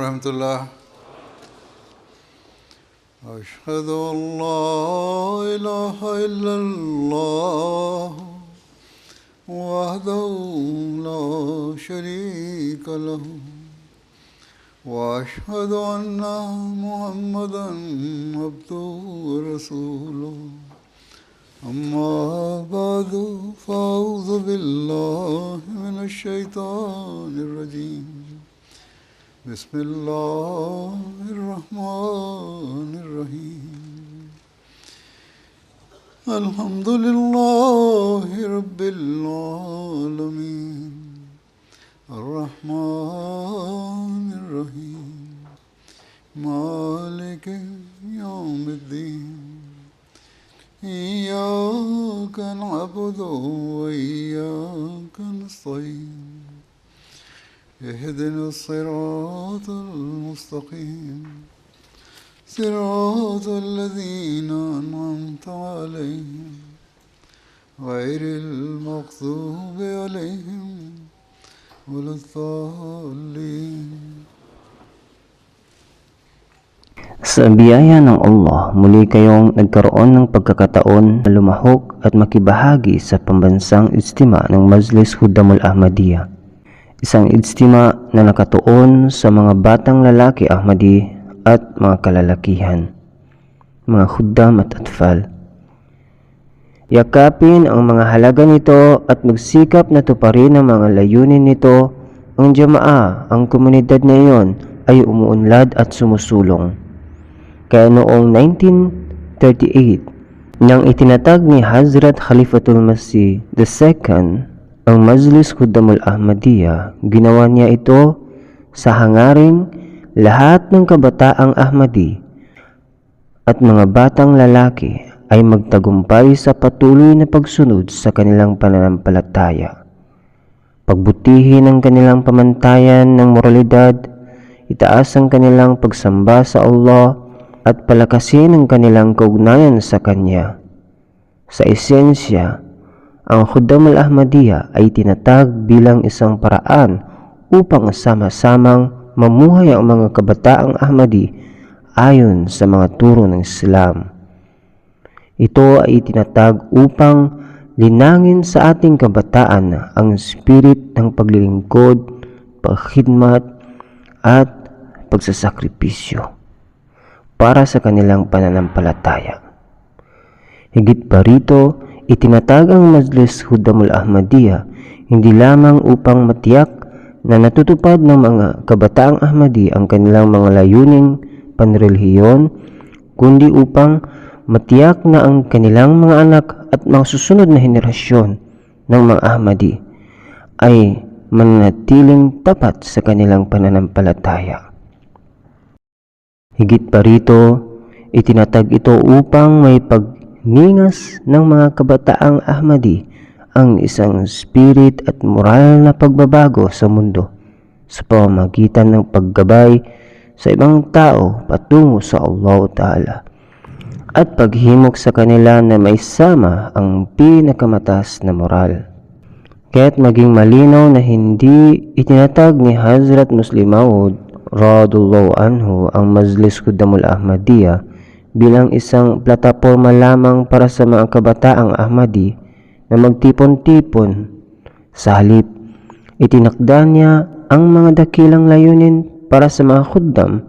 ورحمة الله. أشهد أن لا إله إلا الله وحده لا شريك له وأشهد أن محمدا عبده ورسوله. أما بعد فأعوذ بالله من الشيطان الرجيم. بسم الله الرحمن الرحيم. الحمد لله رب العالمين الرحمن الرحيم مالك يوم الدين. إياك نعبد وإياك نستعين. اهدنا الصراط المستقيم صراط الذين أنعمت عليهم غير المغضوب عليهم ولا الضالين. Sa biyaya ng Allah, muli kayong nagkaroon ng pagkakataon na lumahok at makibahagi sa pambansang ijtima ng Majlis Khuddamul Ahmadiyya. Isang ijtima na nakatuon sa mga batang lalaki Ahmadi at mga kalalakihan, mga khuddam at atfal. Yakapin ang mga halaga nito at magsikap na tuparin ang mga layunin nito. Ang jamaah, ang komunidad na iyon ay umuunlad at sumusulong. Kaya noong 1938, nang itinatag ni Hazrat Khalifatul Masih II ang Majlis Khuddamul Ahmadiyya, ginawa niya ito sa hangaring lahat ng kabataang Ahmadi at mga batang lalaki ay magtagumpay sa patuloy na pagsunod sa kanilang pananampalataya. Pagbutihin ang kanilang pamantayan ng moralidad, itaas ang kanilang pagsamba sa Allah at palakasin ang kanilang kaugnayan sa Kanya. Sa esensya, ang Khuddamul Ahmadiyya ay tinatag bilang isang paraan upang sama-samang mamuhay ang mga kabataang Ahmadi ayon sa mga turo ng Islam. Ito ay tinatag upang linangin sa ating kabataan ang spirit ng paglilingkod, pagkhidmat at pagsasakripisyo para sa kanilang pananampalataya. Higit pa rito, itinatag ang Majlis Khuddamul Ahmadiyya hindi lamang upang matiyak na natutupad ng mga kabataang Ahmadi ang kanilang mga layuning panrelihiyon, kundi upang matiyak na ang kanilang mga anak at mga susunod na henerasyon ng mga Ahmadi ay mananatiling tapat sa kanilang pananampalataya. Higit pa rito, itinatag ito upang may pagningas ng mga kabataang Ahmadi ang isang spirit at moral na pagbabago sa mundo sa pamamagitan ng paggabay sa ibang tao patungo sa Allah Ta'ala at paghimok sa kanila na may sama ang pinakamataas na moral. Kaya't maging malinaw na hindi itinatag ni Hazrat Muslim Maud radhiyallahu anhu ang Majlis Khuddamul Ahmadiyya bilang isang plataporma lamang para sa mga kabataang Ahmadi na magtipon-tipon. Sa halip, itinakda niya ang mga dakilang layunin para sa mga khuddam,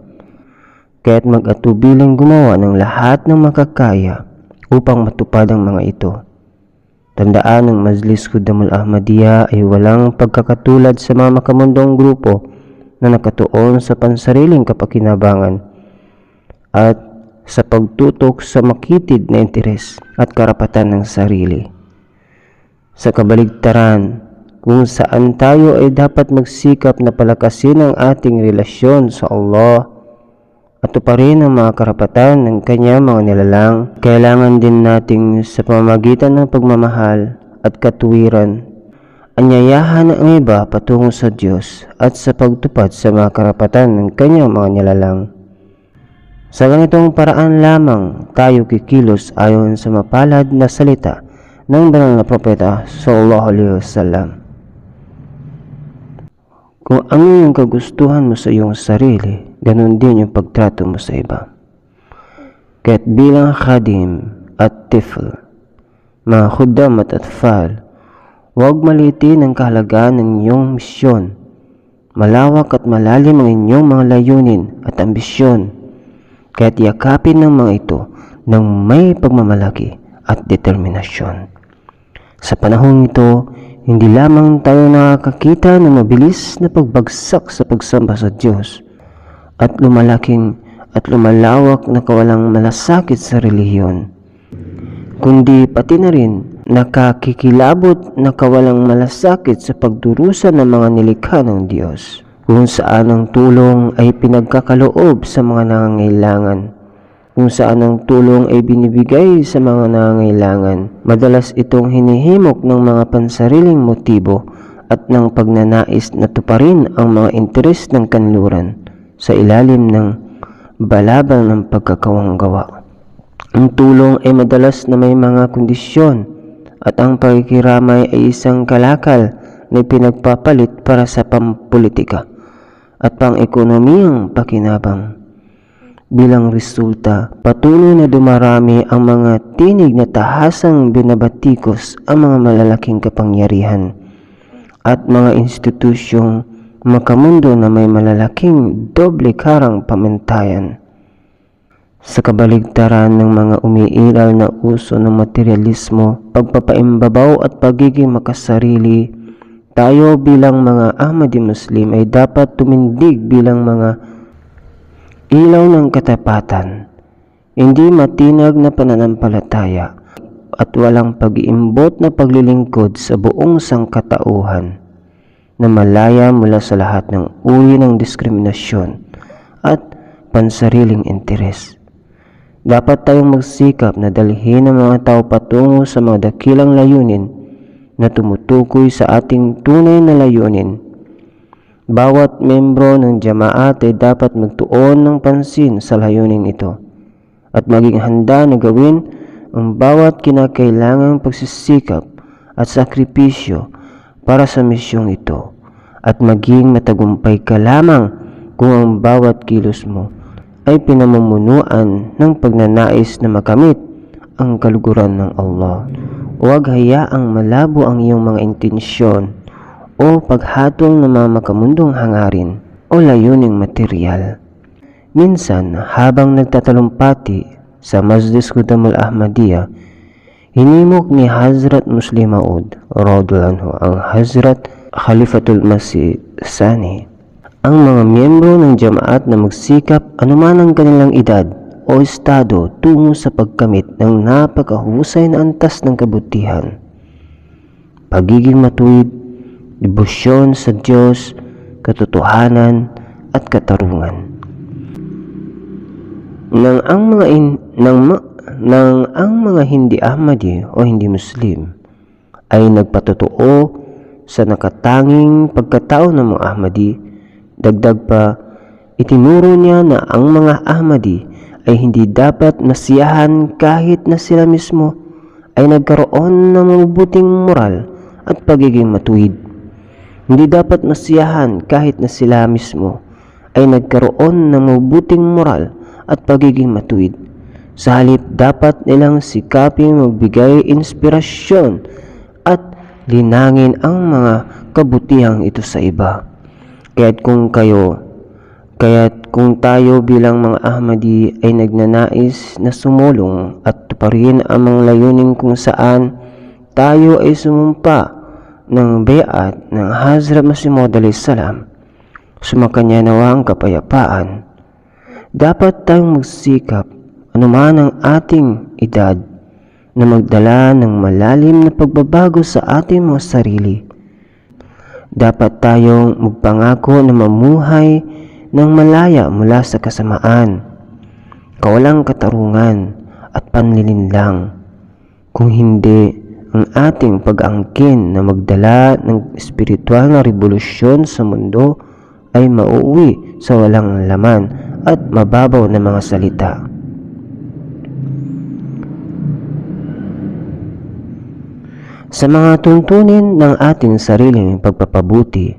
kaya't mag-atubiling gumawa ng lahat ng makakaya upang matupad ang mga ito. Tandaan ng Majlis Khuddamul Ahmadiyya ay walang pagkakatulad sa mga makamundong grupo na nakatuon sa pansariling kapakinabangan at sa pagtutok sa makitid na interes at karapatan ng sarili. Sa kabaligtaran, kung saan tayo ay dapat magsikap na palakasin ang ating relasyon sa Allah at tuparin ang mga karapatan ng Kanya mga nilalang, kailangan din nating sa pamamagitan ng pagmamahal at katuwiran anyayahan ang iba patungo sa Diyos at sa pagtupad sa mga karapatan ng Kanyang mga nilalang. Sa ganitong paraan lamang tayo kikilos ayon sa mapalad na salita ng banal na propeta sallallahu alaihi wasallam. Kung ano yung kagustuhan mo sa iyong sarili, ganun din yung pagtrato mo sa iba. Kaya't bilang khadim at tifl, mga khuddam at atfal, huwag maliitin ang kahalagaan ng inyong misyon. Malawak at malalim ang inyong mga layunin at ambisyon. Kaya't yakapin ng mga ito ng may pagmamalaki at determinasyon. Sa panahong ito, hindi lamang tayo nakakakita ng mabilis na pagbagsak sa pagsamba sa Diyos at lumalaking at lumalawak na kawalang malasakit sa relihiyon, kundi pati na rin nakakikilabot na kawalang malasakit sa pagdurusa ng mga nilikha ng Diyos, kung saan ang tulong ay pinagkakaloob sa mga nangangailangan, kung saan ang tulong ay binibigay sa mga nangangailangan. Madalas itong hinihimok ng mga pansariling motibo at ng pagnanais na tuparin ang mga interes ng kanluran sa ilalim ng balabal ng pagkakawanggawa. Ang tulong ay madalas na may mga kondisyon at ang pakikiramay ay isang kalakal na pinagpapalit para sa pampolitika at pang-ekonomiyang pakinabang. Bilang resulta, patuloy na dumarami ang mga tinig na tahasang binabatikos ang mga malalaking kapangyarihan at mga institusyong makamundo na may malalaking doble karang pamantayan. Sa kabaligtaran ng mga umiiral na uso ng materialismo, pagpapaimbabaw at pagiging makasarili, tayo bilang mga Ahmadi Muslim ay dapat tumindig bilang mga ilaw ng katapatan, hindi matinag na pananampalataya at walang pag-iimbot na paglilingkod sa buong sangkatauhan, na malaya mula sa lahat ng uri ng diskriminasyon at pansariling interes. Dapat tayong magsikap na dalhin ang mga tao patungo sa mga dakilang layunin na tumutukoy sa ating tunay na layunin. Bawat membro ng jamaat ay dapat magtuon ng pansin sa layunin ito at maging handa na gawin ang bawat kinakailangang pagsisikap at sakripisyo para sa misyong ito, at maging matagumpay ka lamang kung ang bawat kilos mo ay pinamumunuan ng pagnanais na makamit ang kaluguran ng Allah. Huwag hayaang malabo ang iyong mga intensyon o paghatol ng mga makamundong hangarin o layuning material. Minsan, habang nagtatalumpati sa Majlis Khuddamul Ahmadiyya, hinimok ni Hazrat Muslim Maud radhiyallahu anhu ang Hazrat Khalifatul Masih Sani ang mga miyembro ng jamaat na magsikap anuman ang kanilang edad o estado tungo sa pagkamit ng napakahusay na antas ng kabutihan, pagiging matuwid, debosyon sa Diyos, katotohanan at katarungan. Nang ang mga hindi Ahmadi o hindi Muslim ay nagpatotoo sa nakatanging pagkatao ng mga Ahmadi, dagdag pa, itinuro niya na ang mga Ahmadi ay hindi dapat masiyahan kahit na sila mismo ay nagkaroon ng mabuting moral at pagiging matuwid. Hindi dapat masiyahan kahit na sila mismo ay nagkaroon ng mabuting moral at pagiging matuwid. Sa halip, dapat nilang sikaping magbigay inspirasyon at linangin ang mga kabutihang ito sa iba. Kaya't kung tayo bilang mga Ahmadi ay nagnanais na sumulong at tuparin ang mga layunin kung saan tayo ay sumumpa ng bayat ng Hazrat Masih Maud alayhis salam, sumakanya nawa ang kapayapaan, dapat tayong magsikap anuman ang ating edad na magdala ng malalim na pagbabago sa ating mga sarili. Dapat tayong magpangako na mamuhay ng malaya mula sa kasamaan, kawalang katarungan at panlilinlang. Kung hindi, ang ating pag-angkin na magdala ng espiritual na revolusyon sa mundo ay mauuwi sa walang laman at mababaw na mga salita. Sa mga tuntunin ng ating sariling pagpapabuti,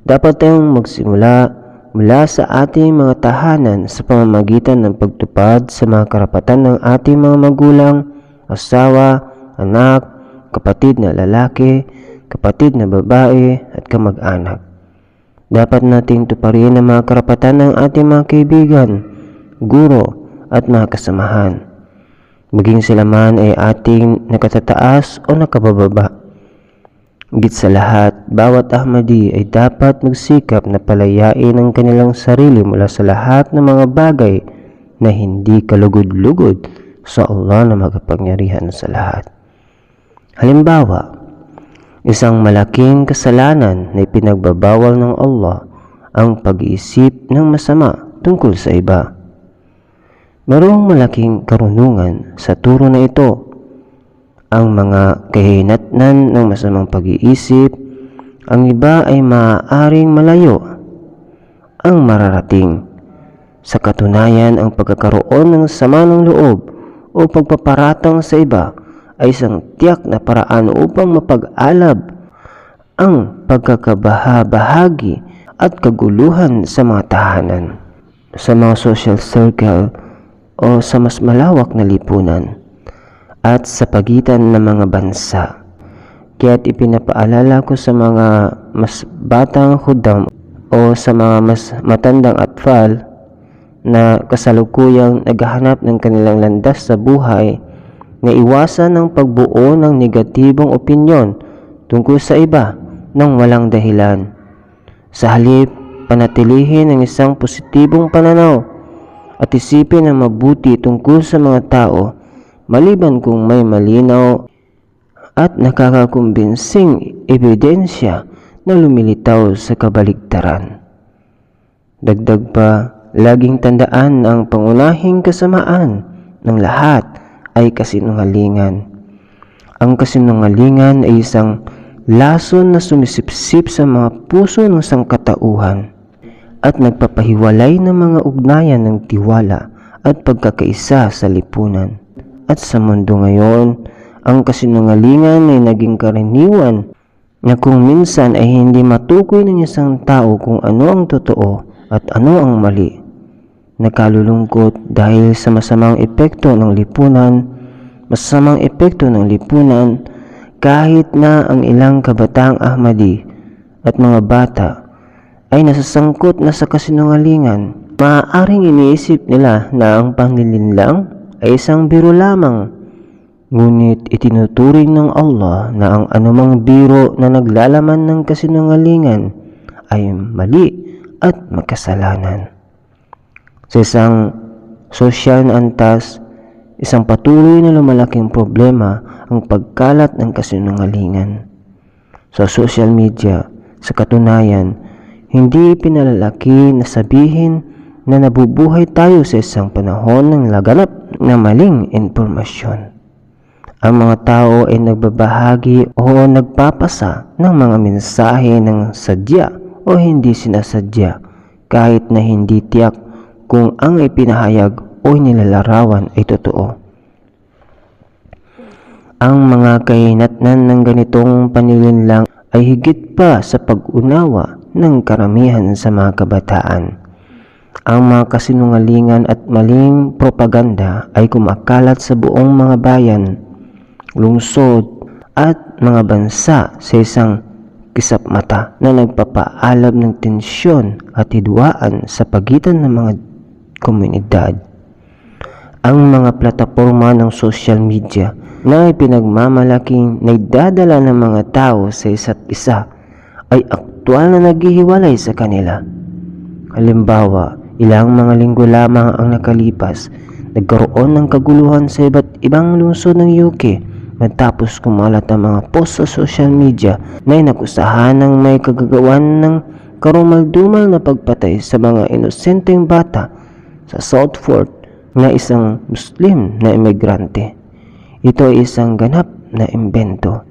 Dapat tayong magsimula mula sa ating mga tahanan sa pamamagitan ng pagtupad sa mga karapatan ng ating mga magulang, asawa, anak, kapatid na lalaki, kapatid na babae at kamag-anak. Dapat nating tuparin ang mga karapatan ng ating mga kaibigan, guro at mga kasamahan, maging sila man ay ating nakatataas o nakabababa. Higit sa lahat, bawat Ahmadi ay dapat magsikap na palayain ang kanilang sarili mula sa lahat ng mga bagay na hindi kalugod-lugod sa Allah na makapangyarihan sa lahat. Halimbawa, isang malaking kasalanan na ipinagbabawal ng Allah ang pag-iisip ng masama tungkol sa iba. Mayroong malaking karunungan sa turo na ito. Ang mga kahinatnan ng masamang pag-iisip, ang iba ay maaaring malayo ang mararating. Sa katunayan, ang pagkakaroon ng sama ng loob o pagpaparatang sa iba ay isang tiyak na paraan upang mapag-alab ang pagkakabahabahagi at kaguluhan sa mga tahanan, sa mga social circle o sa mas malawak na lipunan, at sa pagitan ng mga bansa. Kaya't ipinapaalala ko sa mga mas batang hudam o sa mga mas matandang atfal na kasalukuyang naghahanap ng kanilang landas sa buhay na iwasan ang pagbuo ng negatibong opinyon tungkol sa iba nang walang dahilan. Sa halip, panatilihin ang isang positibong pananaw at isipin ang mabuti tungkol sa mga tao maliban kung may malinaw at nakakakumbinsing ebidensya na lumilitaw sa kabaligtaran. Dagdag pa, laging tandaan na ang pangunahing kasamaan ng lahat ay kasinungalingan. Ang kasinungalingan ay isang lason na sumisipsip sa mga puso ng sangkatauhan at nagpapahiwalay ng mga ugnayan ng tiwala at pagkakaisa sa lipunan. At sa mundo ngayon, ang kasinungalingan ay naging karaniwan na kung minsan ay hindi matukoy ng isang tao kung ano ang totoo at ano ang mali. Nakalulungkot dahil sa masamang epekto ng lipunan, kahit na ang ilang kabataang Ahmadi at mga bata ay nasasangkot na sa kasinungalingan, maaaring iniisip nila na ang panlilinlang ay isang biro lamang. Ngunit itinuturing ng Allah na ang anumang biro na naglalaman ng kasinungalingan ay mali at makasalanan. Sa isang sosyal na antas, isang patuloy na lumalaking problema ang pagkalat ng kasinungalingan. Sa social media, sa katunayan, hindi pinalalaki na sabihin na nabubuhay tayo sa isang panahon ng laganap na maling impormasyon. Ang mga tao ay nagbabahagi o nagpapasa ng mga mensahe ng sadya o hindi sinasadya, kahit na hindi tiyak kung ang ipinahayag o nilalarawan ay totoo. Ang mga kahinatnan ng ganitong panlilinlang ay higit pa sa pag-unawa ng karamihan sa mga kabataan. Ang mga kasinungalingan at maling propaganda ay kumakalat sa buong mga bayan, lungsod at mga bansa sa isang kisap mata na nagpapaalab ng tensyon at hidwaan sa pagitan ng mga komunidad. Ang mga plataporma ng social media na ipinagmamalaking naidadala ng mga tao sa isa't isa ay aktwal na naghihiwalay sa kanila. Halimbawa, ilang mga linggo lamang ang nakalipas, nagkaroon ng kaguluhan sa iba't ibang lungsod ng UK matapos kumalat ang mga post sa social media na inakusahan ng may kagagawan ng karumal-dumal na pagpatay sa mga inosenteng bata sa Southford na isang Muslim na imigrante. Ito ay isang ganap na imbento,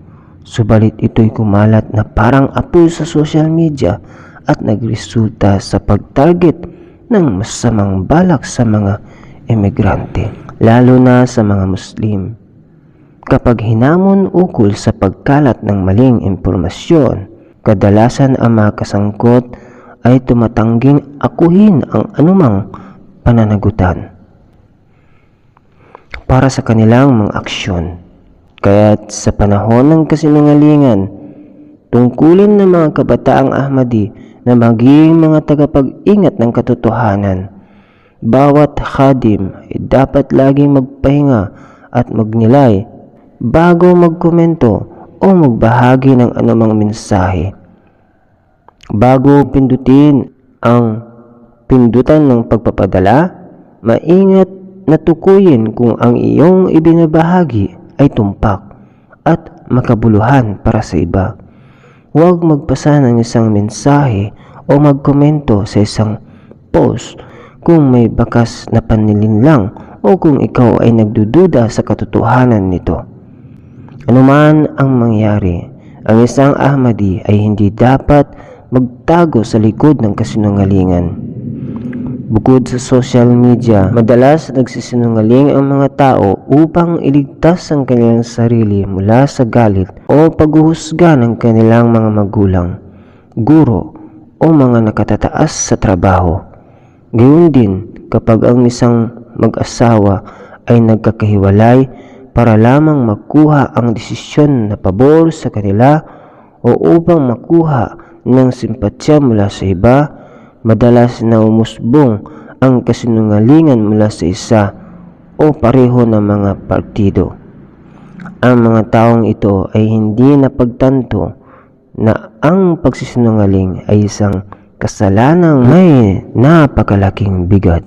subalit ito'y kumalat na parang apoy sa social media at nagresulta sa pag-target ng masamang balak sa mga emigrante, lalo na sa mga Muslim. Kapag hinamon ukol sa pagkalat ng maling impormasyon, Kadalasan ang mga kasangkot ay tumatangging akuhin ang anumang pananagutan para sa kanilang mga aksyon. Kaya't sa panahon ng kasinungalingan, tungkulin ng mga kabataang Ahmadi na maging mga tagapag-ingat ng katotohanan. Bawat khadim ay dapat laging magpahinga at magnilay bago magkomento o magbahagi ng anumang mensahe. Bago pindutin ang pindutan ng pagpapadala, maingat na tukuyin kung ang iyong ibinabahagi ay tumpak at makabuluhan para sa iba. Huwag magpasa ng isang mensahe o magkomento sa isang post kung may bakas na panlilinlang o kung ikaw ay nagdududa sa katotohanan nito. Anuman ang mangyari, ang isang Ahmadi ay hindi dapat magtago sa likod ng kasinungalingan. Bukod sa social media, madalas nagsisinungaling ang mga tao upang iligtas ang kanilang sarili mula sa galit o paghuhusga ng kanilang mga magulang, guro o mga nakatataas sa trabaho. Gayun din kapag ang isang mag-asawa ay nagkakahiwalay para lamang makuha ang desisyon na pabor sa kanila o upang makuha ng simpatsya mula sa iba, madalas na umusbong ang kasinungalingan mula sa isa o pareho ng mga partido. Ang mga taong ito ay hindi napagtanto na ang pagsisinungaling ay isang kasalanang may napakalaking bigat.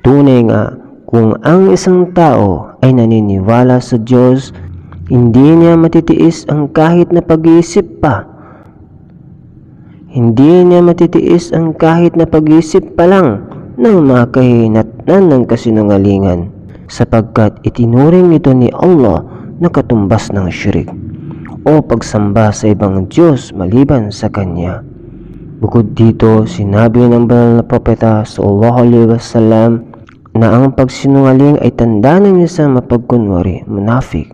Tunay nga, kung ang isang tao ay naniniwala sa Diyos, hindi niya matitiis ang kahit na pag-iisip pa. Hindi niya matitiis ang kahit na pag-iisip pa lang ng mga kahinatnan ng kasinungalingan, sapagkat itinuring ito ni Allah na katumbas ng syirik o pagsamba sa ibang Diyos maliban sa Kanya. Bukod dito, sinabi ng banal na propeta sallallahu alaihi wasallam na ang pagsinungaling ay tanda ng isang mapagkunwari, munafik.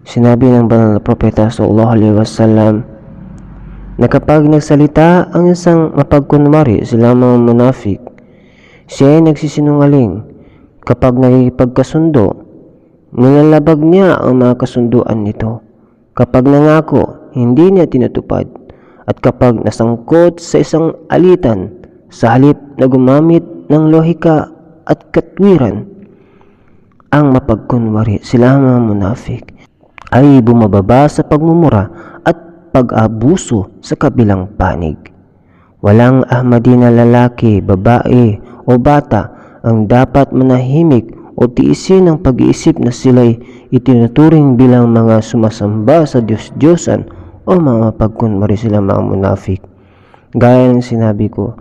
Sinabi ng banal na propeta sallallahu alaihi wasallam na kapag nagsalita ang isang mapagkunwari sila mga munafik, siya ay nagsisinungaling. Kapag nakikipagkasundo, nilalabag niya ang mga kasunduan nito. Kapag nangako, hindi niya tinutupad. At kapag nasangkot sa isang alitan, sa halip na gumamit ng lohika at katwiran, ang mapagkunwari sila mga munafik ay bumababa sa pagmumura at pag-abuso sa kabilang panig. Walang Ahmadi na lalaki, babae o bata ang dapat manahimik o tiisin ang pag-iisip na sila'y itinuturing bilang mga sumasamba sa Diyos-Diyosan o mga mapagkunwari sila mga munafik. Gaya ng sinabi ko,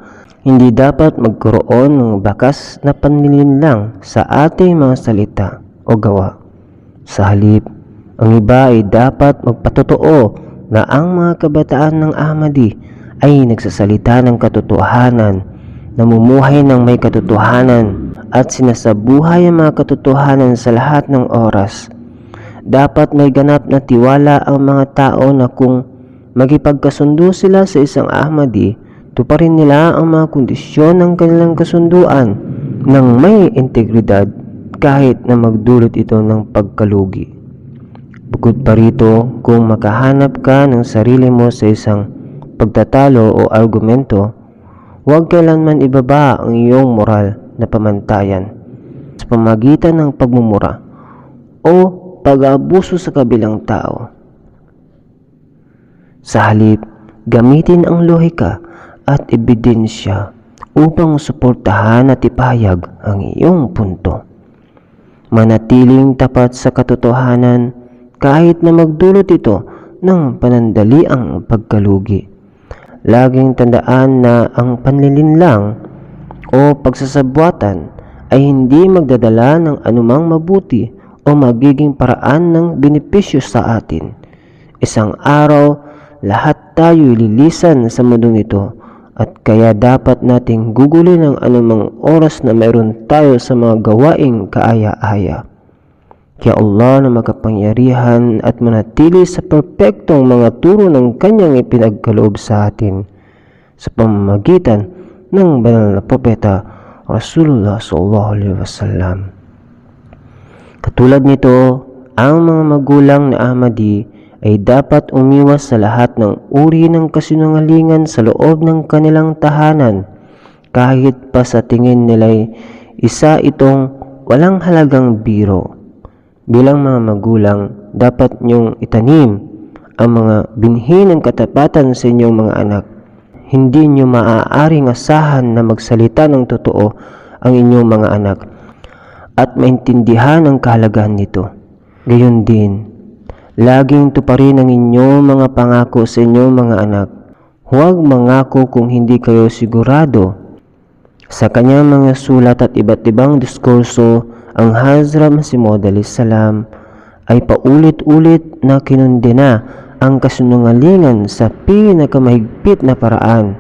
hindi dapat magkaroon ng bakas na panlilinlang sa ating mga salita o gawa. Sa halip, ang iba ay dapat magpatotoo na ang mga kabataan ng Ahmadi ay nagsasalita ng katotohanan, namumuhay ng may katotohanan at sinasabuhay ang mga katotohanan sa lahat ng oras. Dapat may ganap na tiwala ang mga tao na kung magipagkasundo sila sa isang Ahmadi, tuparin nila ang mga kondisyon ng kanilang kasunduan ng may integridad kahit na magdulot ito ng pagkalugi. Bukod pa rito, kung makahanap ka ng sarili mo sa isang pagtatalo o argumento, huwag kailanman ibaba ang iyong moral na pamantayan sa pamagitan ng pagmumura o pag-aabuso sa kabilang tao. Sa halip, gamitin ang lohika at ebidensya upang suportahan at ipahayag ang iyong punto. Manatiling tapat sa katotohanan kahit na magdulot ito ng panandaliang pagkalugi. Laging tandaan na ang panlilinlang o pagsasabuatan ay hindi magdadala ng anumang mabuti o magiging paraan ng benepisyo sa atin. Isang araw, lahat tayo lilisan sa mundong ito at kaya dapat nating gugulin ang anumang oras na mayroon tayo sa mga gawaing kaaya-aya. kay Allah na makapangyarihan at manatili sa perpektong mga turo ng kanyang ipinagkaloob sa atin sa pamamagitan ng banal na propeta Rasulullah sallallahu alaihi wasallam. Katulad nito, ang mga magulang na Ahmadi ay dapat umiwas sa lahat ng uri ng kasinungalingan sa loob ng kanilang tahanan, kahit pa sa tingin nila'y isa itong walang halagang biro. Bilang mga magulang, dapat niyong itanim ang mga binhi ng katapatan sa inyong mga anak. Hindi niyo maaaring asahan na magsalita ng totoo ang inyong mga anak at maintindihan ang kahalagahan nito. Gayon din, laging tuparin ang inyong mga pangako sa inyong mga anak. Huwag mangako kung hindi kayo sigurado. Sa kanyang mga sulat at iba't ibang diskurso, ang Hazrat Masih Maud salam ay paulit-ulit na kinundena ang kasinungalingan sa pinakamahigpit na paraan.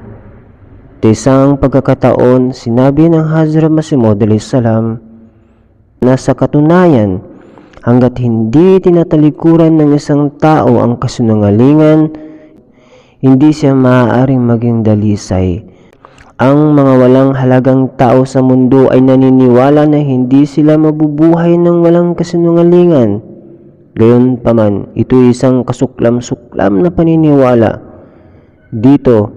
Sa isang pagkakataon, sinabi ng Hazrat Masih Maud salam na sa katunayan, hanggat hindi tinatalikuran ng isang tao ang kasinungalingan, hindi siya maaaring maging dalisay. Ang mga walang halagang tao sa mundo ay naniniwala na hindi sila mabubuhay ng walang kasinungalingan. Gayunpaman, ito ay isang kasuklam-suklam na paniniwala. Dito,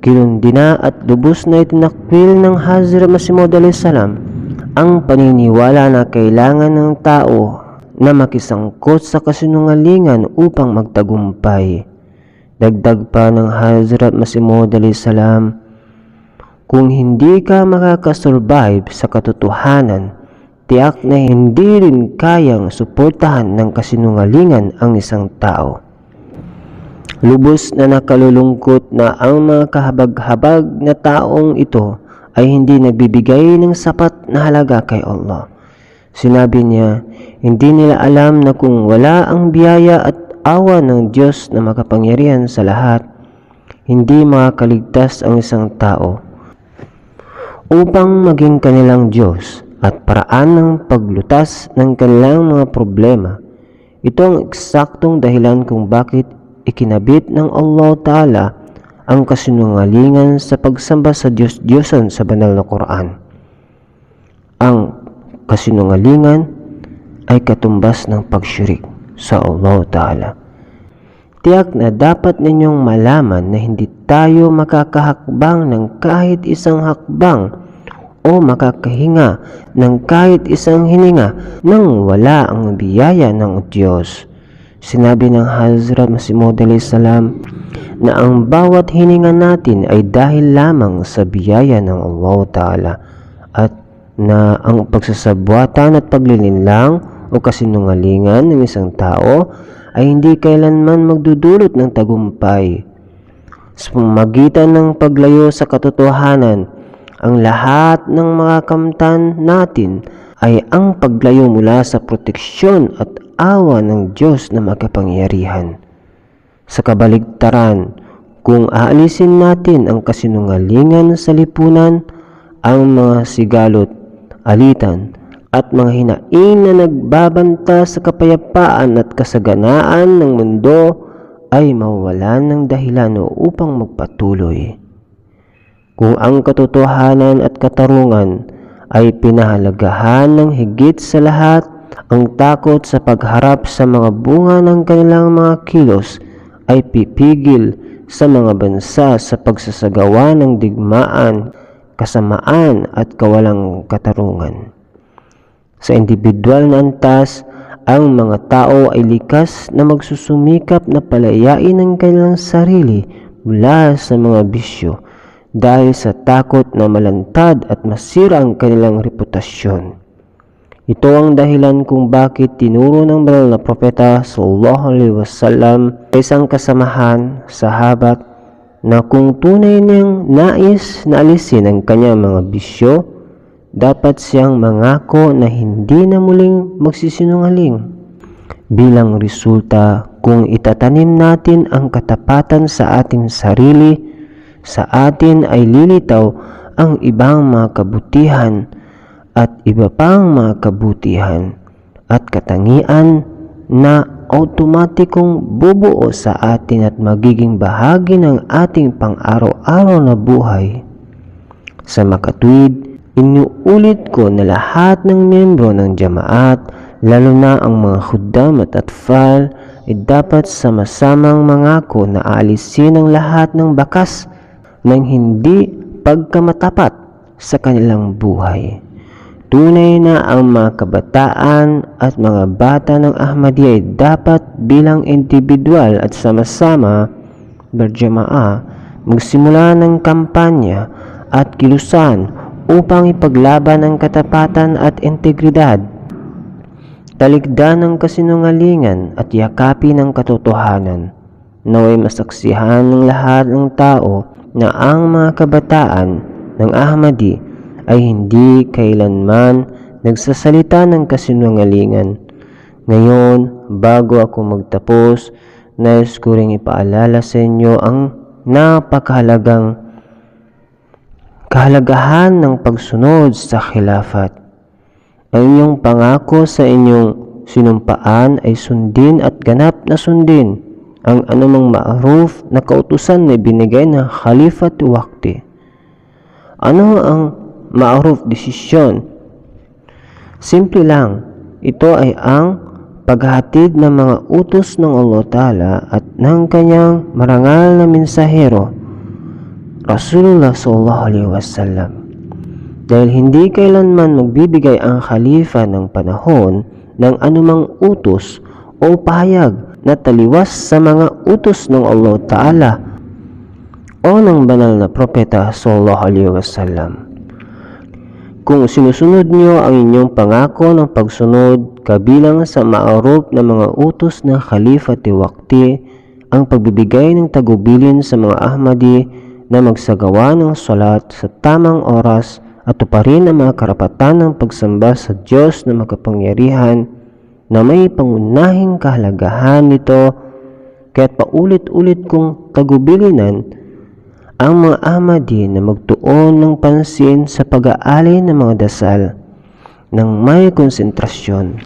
kinundina at lubos na itinakwil ng Hazrat Masih Maud salam ang paniniwala na kailangan ng tao na makisangkot sa kasinungalingan upang magtagumpay. Dagdag pa ng Hazrat Masih Maud salam, kung hindi ka makakasurvive sa katotohanan, tiyak na hindi rin kayang suportahan ng kasinungalingan ang isang tao. Lubos na nakalulungkot na ang mga kahabag-habag na taong ito ay hindi nagbibigay ng sapat na halaga kay Allah. Sinabi niya, hindi nila alam na kung wala ang biyaya at awa ng Diyos na makapangyarihan sa lahat, hindi makakaligtas ang isang tao. Upang maging kanilang Diyos at paraan ng paglutas ng kanilang mga problema. Ito ang eksaktong dahilan kung bakit ikinabit ng Allah Ta'ala ang kasinungalingan sa pagsamba sa Diyos-Diyosan sa banal na Quran. Ang kasinungalingan ay katumbas ng pagsyirik sa Allah Ta'ala. Tiyak na dapat ninyong malaman na hindi tayo makakahakbang ng kahit isang hakbang o makakahinga ng kahit isang hininga nang wala ang biyaya ng Diyos. Sinabi ng Hazrat Masih Maud salam na ang bawat hininga natin ay dahil lamang sa biyaya ng Allah Ta'ala at na ang pagsasabwatan at paglilinlang o kasinungalingan ng isang tao ay hindi kailanman magdudulot ng tagumpay. Sa pamamagitan ng paglayo sa katotohanan, ang lahat ng mga kamtan natin ay ang paglayo mula sa proteksyon at awa ng Diyos na makapangyarihan. Sa kabaligtaran, kung aalisin natin ang kasinungalingan sa lipunan, ang mga sigalot, alitan, at mga hinaing na nagbabanta sa kapayapaan at kasaganaan ng mundo ay mawawalan ng dahilan upang magpatuloy. Kung ang katotohanan at katarungan ay pinahalagahan ng higit sa lahat, ang takot sa pagharap sa mga bunga ng kanilang mga kilos ay pipigil sa mga bansa sa pagsasagawa ng digmaan, kasamaan at kawalang katarungan. Sa individual na antas, ang mga tao ay likas na magsusumikap na palayain ang kanilang sarili mula sa mga bisyo dahil sa takot na malantad at masira ang kanilang reputasyon. Ito ang dahilan kung bakit tinuro ng banal na propeta sallallahu alaihi wasallam sa isang kasamahan, sahabat, na kung tunay niyang nais na alisin ang kanyang mga bisyo, dapat siyang mangako na hindi na muling magsisinungaling. Bilang resulta, kung itatanim natin ang katapatan sa ating sarili, sa atin ay lilitaw ang ibang mga kabutihan at iba pang mga kabutihan at katangian na automatikong bubuo sa atin at magiging bahagi ng ating pang-araw-araw na buhay. Sa makatuwid, inuulit ko na lahat ng miyembro ng jamaat, lalo na ang mga khuddam at atfal, ay dapat sama-samang mangako na aalisin ang lahat ng bakas ng hindi pagkamatapat sa kanilang buhay. Tunay na ang mga kabataan at mga bata ng Ahmadiyya ay dapat bilang individual at sama-sama berjamaah magsimula ng kampanya at kilusan upang ipaglaban ang katapatan at integridad, talikdan ng kasinungalingan at yakapin ng katotohanan. Naway masaksihan ng lahat ng tao na ang mga kabataan ng Ahmadi ay hindi kailanman nagsasalita ng kasinungalingan. Ngayon, bago ako magtapos, nais ko ring ipaalala sa inyo ang kahalagahan ng pagsunod sa khilafat. Ang inyong pangako sa inyong sinumpaan ay sundin at ganap na sundin ang anumang ma'ruf na kautusan na binigay ng Khalifat Waqti. Ano ang ma'ruf desisyon? Simple lang, ito ay ang paghatid ng mga utos ng Allah Ta'ala at ng kanyang marangal na mensahero, Rasulullah Sallallahu Alaihi Wasallam. Dahil hindi kailanman magbibigay ang khalifa ng panahon ng anumang utos o pahayag na taliwas sa mga utos ng Allah Ta'ala o ng banal na propeta Sallallahu Alaihi Wasallam. Kung sinusunod niyo ang inyong pangako ng pagsunod kabilang sa ma'ruf na mga utos ng Khalifati Waqti, ang pagbibigay ng tagubilin sa mga Ahmadi na magsagawa ng salat sa tamang oras at tuparin ang mga karapatan ng pagsamba sa Diyos na makapangyarihan na may pangunahing kahalagahan nito, kaya't paulit-ulit kong tagubilinan ang mga Ahmadi na magtuon ng pansin sa pag-aalay ng mga dasal ng may konsentrasyon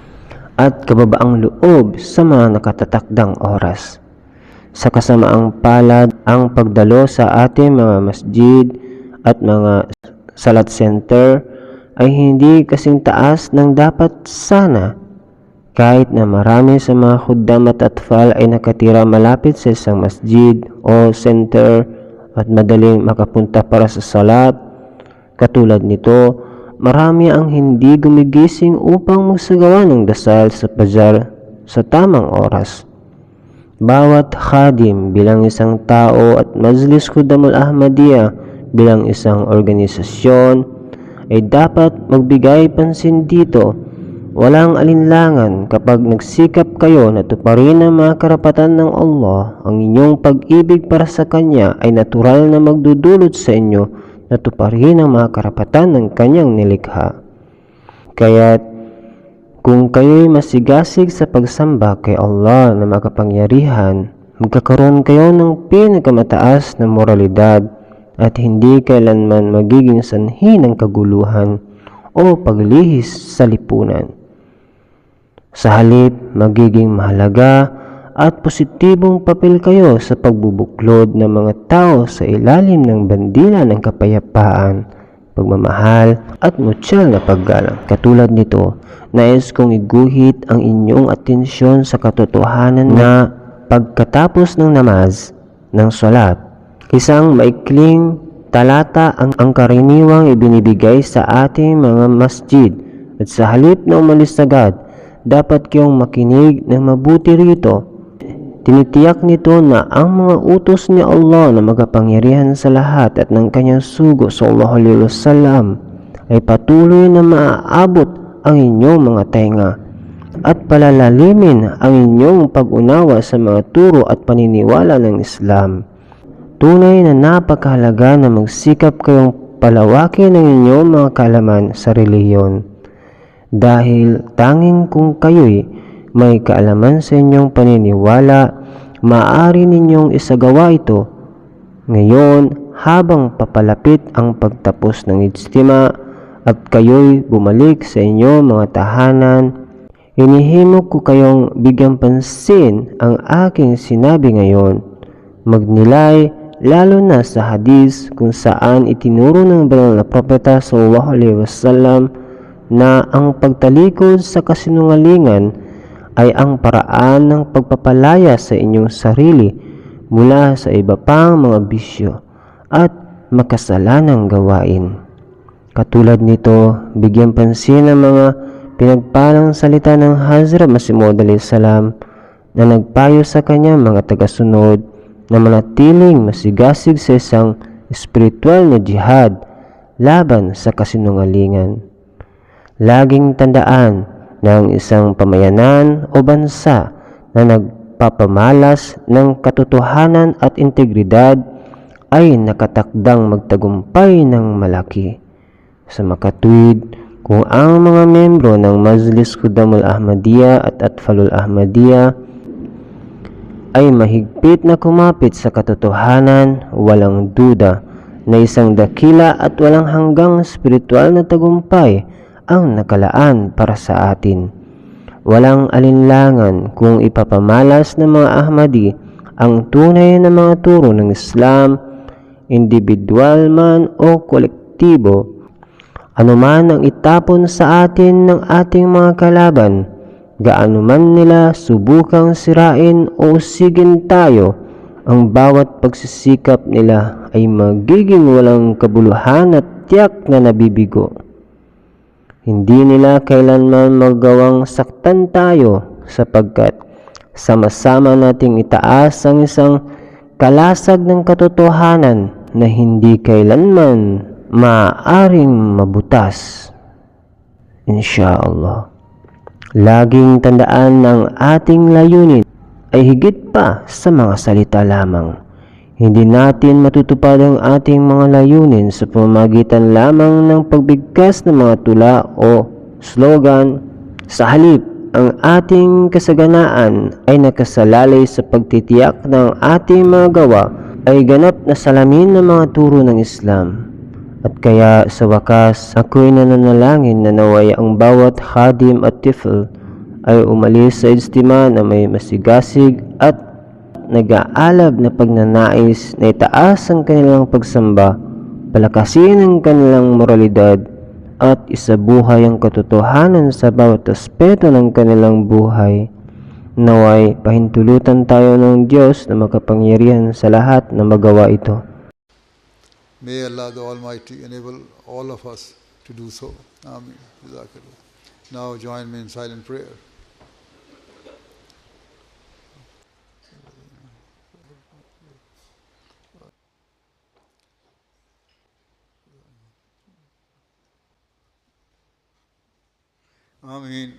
at kababaang loob sa mga nakatatakdang oras. Sa kasamaang palad, ang pagdalo sa ating mga masjid at mga salat center ay hindi kasing taas ng dapat sana, kahit na marami sa mga khuddam at atfal ay nakatira malapit sa isang masjid o center at madaling makapunta para sa salat. Katulad nito, marami ang hindi gumigising upang magsagawa ng dasal sa bazaar sa tamang oras. Bawat khadim bilang isang tao at Majlis Khuddamul Ahmadiyya bilang isang organisasyon ay dapat magbigay pansin dito. Walang alinlangan kapag nagsikap kayo na tuparin ang mga karapatan ng Allah, ang inyong pag-ibig para sa Kanya ay natural na magdudulot sa inyo na tuparin ang mga karapatan ng Kanyang nilikha. Kaya't kung kayo'y masigasig sa pagsamba kay Allah na makapangyarihan, magkakaroon kayo ng pinakamataas na moralidad at hindi kailanman magiging sanhi ng kaguluhan o paglihis sa lipunan. Sa halip, magiging mahalaga at positibong papel kayo sa pagbubuklod ng mga tao sa ilalim ng bandila ng kapayapaan, pagmamahal at mutyal na paggalang. Katulad nito, nais kong iguhit ang inyong atensyon sa katotohanan na pagkatapos ng namaz ng salat, isang maikling talata ang karaniwang ibinibigay sa ating mga masjid, at sa halip na umalis agad, dapat kayong makinig ng mabuti rito. Tinitiyak nito na ang mga utos ni Allah na magapangyarihan sa lahat at ng kanyang sugo Sallallahu Alaihi Wasallam ay patuloy na maaabot ang inyong mga tenga at palalalimin ang inyong pag-unawa sa mga turo at paniniwala ng Islam. Tunay na napakahalaga na magsikap kayong palawakin ang inyong mga kaalaman sa relihiyon, dahil tanging kung kayo'y may kaalaman sa inyong paniniwala, maaari ninyong isagawa ito. Ngayon, habang papalapit ang pagtapos ng ijtima at kayo'y bumalik sa inyong mga tahanan, Hinihimok ko kayong bigyang pansin ang aking sinabi ngayon. Magnilay lalo na sa hadis kung saan itinuro ng banal na propeta sallallahu alaihi wasallam na ang pagtalikod sa kasinungalingan ay ang paraan ng pagpapalaya sa inyong sarili mula sa iba pang mga bisyo at makasalanang gawain. Katulad nito, bigyan pansin ang mga pinagpalang salita ng Hazrat Masih Maud alayhi salam na nagpayo sa kanya mga tagasunod na manatiling masigasig sa isang espiritual na jihad laban sa kasinungalingan. Laging tandaan na ang isang pamayanan o bansa na nagpapamalas ng katotohanan at integridad ay nakatakdang magtagumpay ng malaki. Sa makatuwid, kung ang mga membro ng Majlis Khudamul Ahmadiyya at Atfalul Ahmadiyya ay mahigpit na kumapit sa katotohanan, walang duda na isang dakila at walang hanggang spiritual na tagumpay ang nakalaan para sa atin. Walang alinlangan kung ipapamalas ng mga Ahmadi ang tunay na mga turo ng Islam, individual man o kolektibo. Anuman ang itapon sa atin ng ating mga kalaban, gaano man nila subukang sirain o usigin tayo, ang bawat pagsisikap nila ay magiging walang kabuluhan at tiyak na nabibigo. Hindi nila kailanman magawang saktan tayo sapagkat sama-sama nating itaas ang isang kalasag ng katotohanan na hindi kailanman maaaring mabutas. Insyaallah. Laging tandaan ng ating layunin ay higit pa sa mga salita lamang. Hindi natin matutupad ang ating mga layunin sa pamamagitan lamang ng pagbigkas ng mga tula o slogan. Sa halip, ang ating kasaganaan ay nakasalalay sa pagtitiyak ng ating mga gawa ay ganap na salamin ng mga turo ng Islam. At kaya sa wakas, ako'y nananalangin na naway ang bawat khadim at tifl ay umalis sa istima na may masigasig at nag-aalab na pagnanais na itaas ang kanilang pagsamba, palakasin ang kanilang moralidad at isabuhay ang katotohanan sa bawat aspeto ng kanilang buhay. Naway pahintulutan tayo ng Diyos na makapangyarihan sa lahat na magawa ito. May Allah the Almighty enable all of us to do so. Amen. Now join me in silent prayer. Amen.